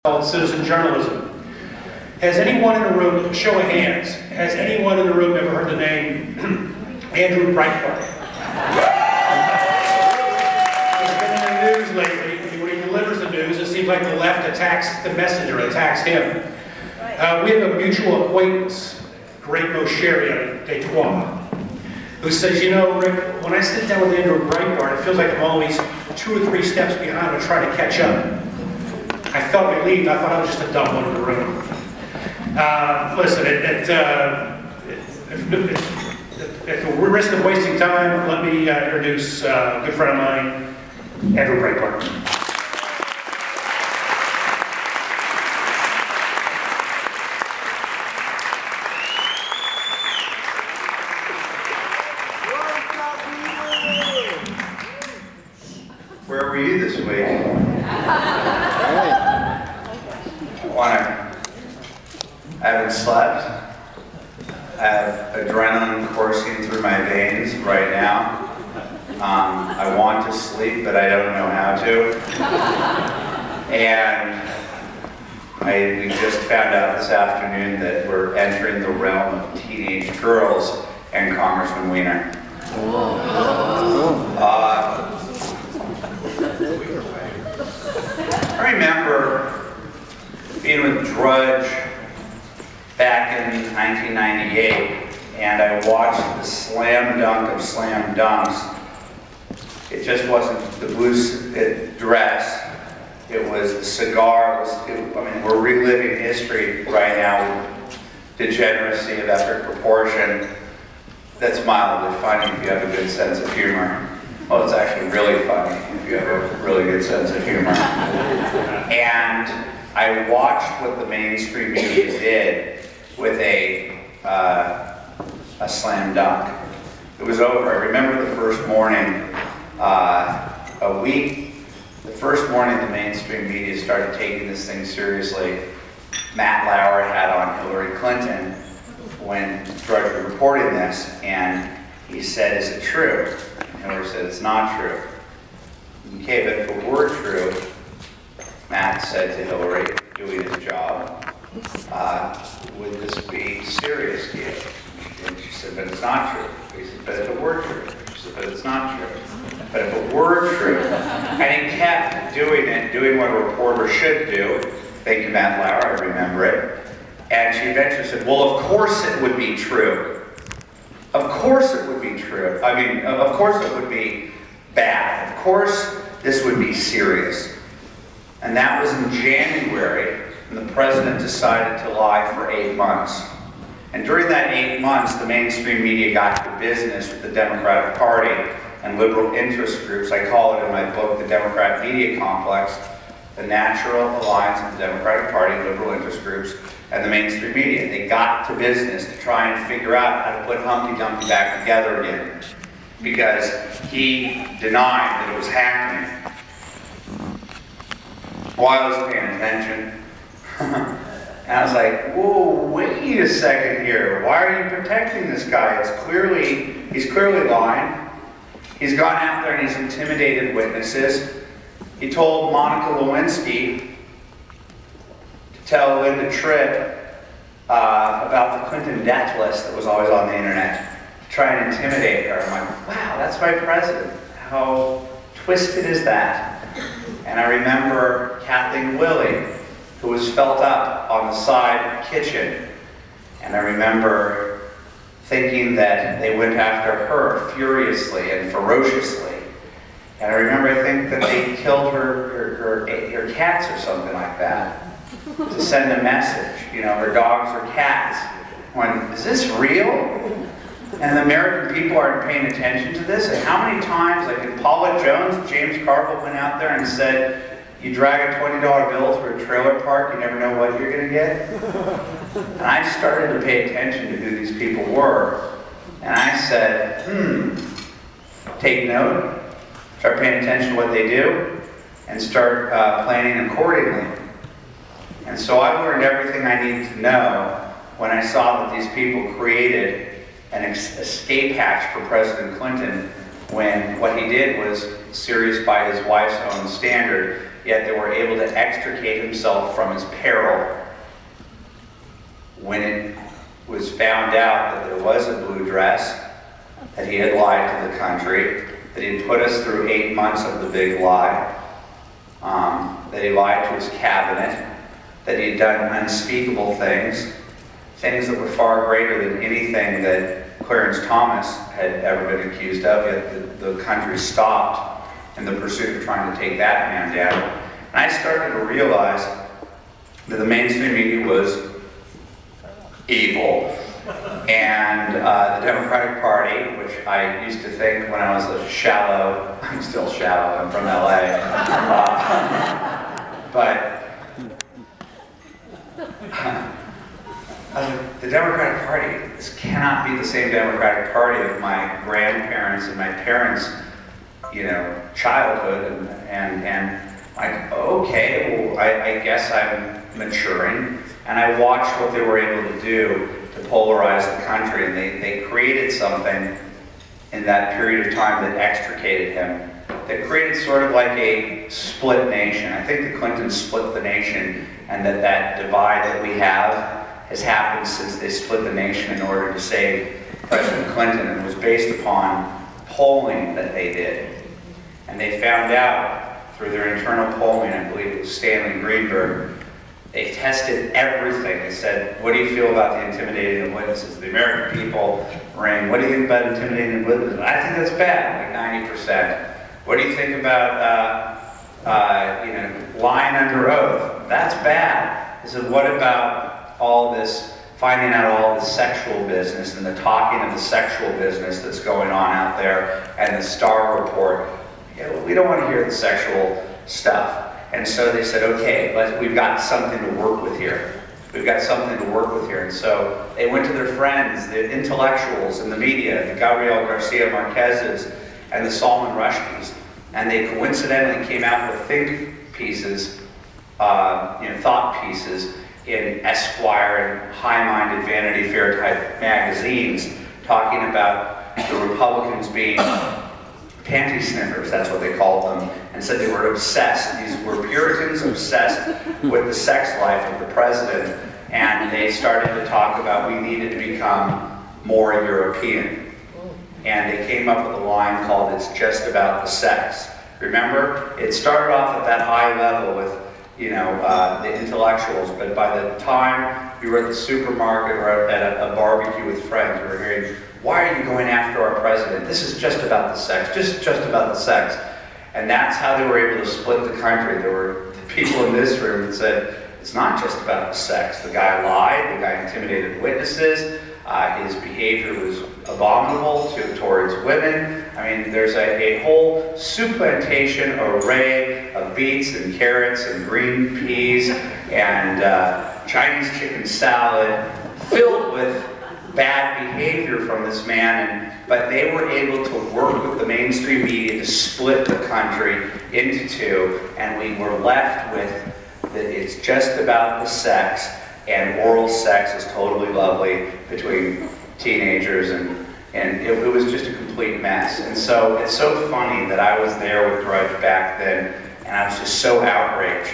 Called citizen journalism. Has anyone in the room, show of hands, has anyone in the room ever heard the name Andrew Breitbart? He's been in the news lately. When he delivers the news, it seems like the left attacks the messenger, attacks him. We have a mutual acquaintance, Great Mosheri Detroit, who says, you know, Rick, when I sit down with Andrew Breitbart, it feels like I'm always 2 or 3 steps behind him trying to catch up. I felt relieved. I thought I was just a dumb one in the room. Listen, at the risk of wasting time, let me introduce a good friend of mine, Andrew Breitbart. Where were you this week? I haven't slept. I have adrenaline coursing through my veins right now. I want to sleep, but I don't know how to. And we just found out this afternoon that we're entering the realm of teenage girls and Congressman Weiner. I remember being with Drudge back in 1998, and I watched the slam dunk of slam dunks. It just wasn't the blue dress, it was the cigar. I mean, we're reliving history right now with degeneracy of epic proportion. That's mildly funny if you have a good sense of humor. Well, it's actually really funny if you have a really good sense of humor. And I watched what the mainstream media did with a slam dunk. It was over. I remember the first morning, the first morning the mainstream media started taking this thing seriously. Matt Lauer had on Hillary Clinton when Drudge was reporting this, and he said, "Is it true?" And Hillary said, "It's not true." Okay, but if it were true, Matt said to Hillary, doing his job, would this be serious to you? And she said, "But it's not true." He said, "But if it were true." She said, "But it's not true." But if it were true, and he kept doing it, doing what a reporter should do. Thank you, Matt Lauer, I remember it. And she eventually said, "Well, of course it would be true. Of course it would be true. I mean, of course it would be bad. Of course this would be serious." And that was in January, and the president decided to lie for 8 months. And during that 8 months, the mainstream media got to business with the Democratic Party and liberal interest groups. I call it in my book, the Democrat Media Complex, the natural alliance of the Democratic Party, liberal interest groups, and the mainstream media. They got to business to try and figure out how to put Humpty Dumpty back together again, because he denied that it was happening. Well, I was paying attention. And I was like, whoa, wait a second here. Why are you protecting this guy? He's clearly lying. He's gone out there and he's intimidated witnesses. He told Monica Lewinsky to tell Linda Tripp about the Clinton death list that was always on the internet, to try and intimidate her. I'm like, wow, that's my president. How twisted is that? And I remember Kathleen Willey, who was felt up on the side kitchen. And I remember thinking that they went after her furiously and ferociously. And I remember, I think that they killed her cats or something like that to send a message. You know, her dogs or cats. When, is this real? And the American people aren't paying attention to this? And how many times, like in Paula Jones, James Carville went out there and said, you drag a $20 bill through a trailer park, you never know what you're going to get. And I started to pay attention to who these people were. And I said, take note, start paying attention to what they do, and start planning accordingly. And so I learned everything I needed to know when I saw that these people created an escape hatch for President Clinton when what he did was serious by his wife's own standard. yet they were able to extricate himself from his peril when it was found out that there was a blue dress, that he had lied to the country, that he had put us through 8 months of the big lie, that he lied to his cabinet, that he had done unspeakable things, things that were far greater than anything that Clarence Thomas had ever been accused of, yet the country stopped in the pursuit of trying to take that man down. And I started to realize that the mainstream media was evil, and the Democratic Party, which I used to think when I was a shallow, I'm still shallow, I'm from LA, but the Democratic Party, this cannot be the same Democratic Party of my grandparents and my parents' childhood, and like, okay, well, I guess I'm maturing, and I watched what they were able to do to polarize the country, and they created something in that period of time that extricated him, that created sort of like a split nation. I think the Clintons split the nation, and that divide that we have has happened since they split the nation in order to save President Clinton, and was based upon polling that they did. And they found out through their internal polling, I believe it was Stanley Greenberg, they tested everything. They said, what do you feel about the intimidating of witnesses? The American people rang, what do you think about intimidating witnesses? I think that's bad, like 90%. What do you think about lying under oath? That's bad. They said, what about all this, finding out all the sexual business and the talking of the sexual business that's going on out there, and the Starr report? We don't want to hear the sexual stuff. And so they said, okay, we've got something to work with here. We've got something to work with here. And so they went to their friends, the intellectuals in the media, the Gabriel Garcia Marquez's and the Salman Rushdie's, and they coincidentally came out with think pieces, thought pieces in Esquire and high-minded Vanity Fair type magazines, talking about the Republicans being panty sniffers, that's what they called them, and said they were obsessed. These were Puritans obsessed with the sex life of the president, and they started to talk about we needed to become more European. And they came up with a line called "It's just about the sex." Remember, it started off at that high level with the intellectuals, but by the time we were at the supermarket or at a barbecue with friends, we were hearing, why are you going after our president? This is just about the sex, just about the sex. And that's how they were able to split the country. There were people in this room that said, it's not just about the sex. The guy lied, the guy intimidated witnesses, his behavior was abominable towards women. I mean, there's a whole supplantation array of beets and carrots and green peas and Chinese chicken salad filled with bad behavior from this man, but they were able to work with the mainstream media to split the country into two, and we were left with that it's just about the sex, and oral sex is totally lovely between teenagers, and it was just a complete mess. And so it's so funny that I was there with Drudge back then, and I was just so outraged